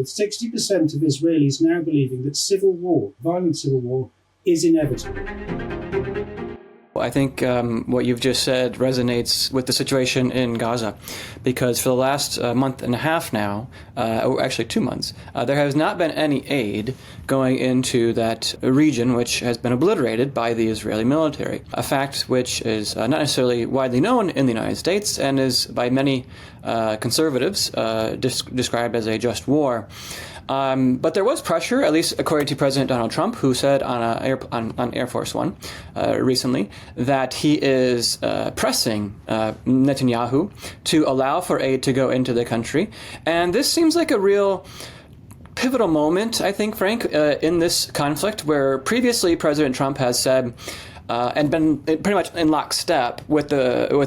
with 60% of Israelis now believing that civil war, violent civil war, is inevitable. I think what you've just said resonates with the situation in Gaza, because for the last month and a half now, or actually 2 months, there has not been any aid going into that region, which has been obliterated by the Israeli military, a fact which is not necessarily widely known in the United States and is by many conservatives described as a just war. But there was pressure, at least according to President Donald Trump, who said on Air Force One recently that he is pressing Netanyahu to allow for aid to go into the country. And this seems like a real pivotal moment, I think, Frank, in this conflict, where previously President Trump has said and been pretty much in lockstep with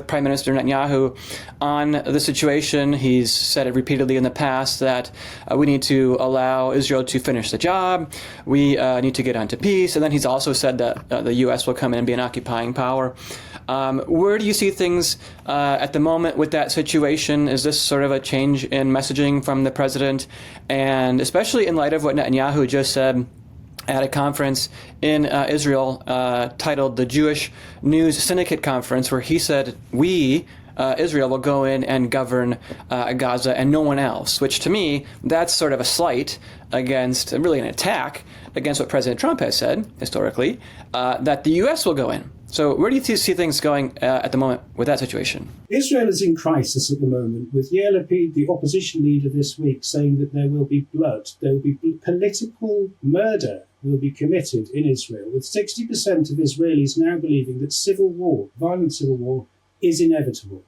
Prime Minister Netanyahu on the situation. He's said it repeatedly in the past that we need to allow Israel to finish the job. We need to get on to peace. And then he's also said that the U.S. will come in and be an occupying power. Where do you see things at the moment with that situation? Is this sort of a change in messaging from the president? And especially in light of what Netanyahu just said at a conference in Israel titled the Jewish News Syndicate Conference, where he said, Israel will go in and govern Gaza and no one else, which to me, that's sort of a slight against, really an attack against what President Trump has said historically, that the U.S. will go in. So where do you see things going at the moment with that situation? Israel is in crisis at the moment, with Yair Lapid, the opposition leader, this week saying that there will be blood, there will be political murder will be committed in Israel, with 60% of Israelis now believing that civil war, violent civil war, is inevitable.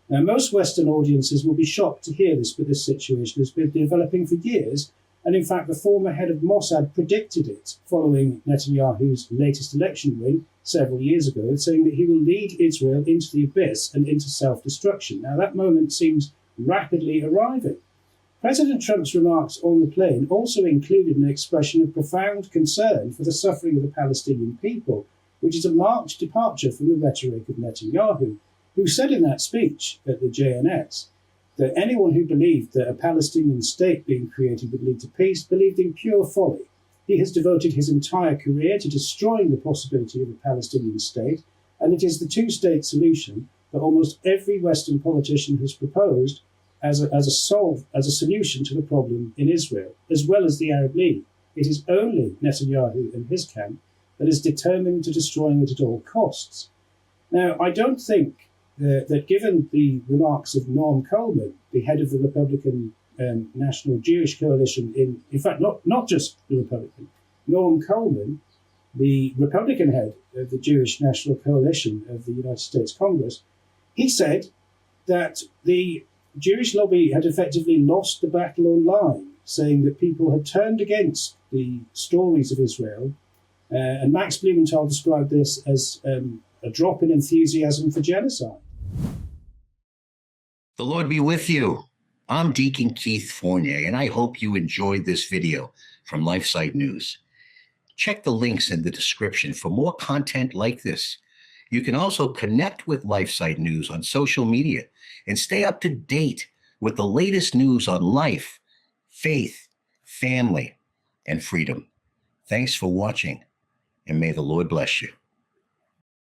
Now, most Western audiences will be shocked to hear this, but this situation has been developing for years, and in fact the former head of Mossad predicted it following Netanyahu's latest election win several years ago, saying that he will lead Israel into the abyss and into self-destruction. Now, that moment seems rapidly arriving. President Trump's remarks on the plane also included an expression of profound concern for the suffering of the Palestinian people, which is a marked departure from the rhetoric of Netanyahu, who said in that speech at the JNS that anyone who believed that a Palestinian state being created would lead to peace believed in pure folly. He has devoted his entire career to destroying the possibility of a Palestinian state, and it is the two-state solution that almost every Western politician has proposed as a solution to the problem in Israel, as well as the Arab League. It is only Netanyahu and his camp that is determined to destroying it at all costs. Now, I don't think that given the remarks of Norm Coleman, the head of the Republican National Jewish Coalition, in fact, not just the Republican, Norm Coleman, the Republican head of the Jewish National Coalition of the United States Congress, he said that the Jewish lobby had effectively lost the battle online, saying that people had turned against the stories of Israel. And Max Blumenthal described this as a drop in enthusiasm for genocide. The Lord be with you. I'm Deacon Keith Fournier, and I hope you enjoyed this video from LifeSite News. Check the links in the description for more content like this. You can also connect with LifeSite News on social media and stay up to date with the latest news on life, faith, family, and freedom. Thanks for watching, and may the Lord bless you.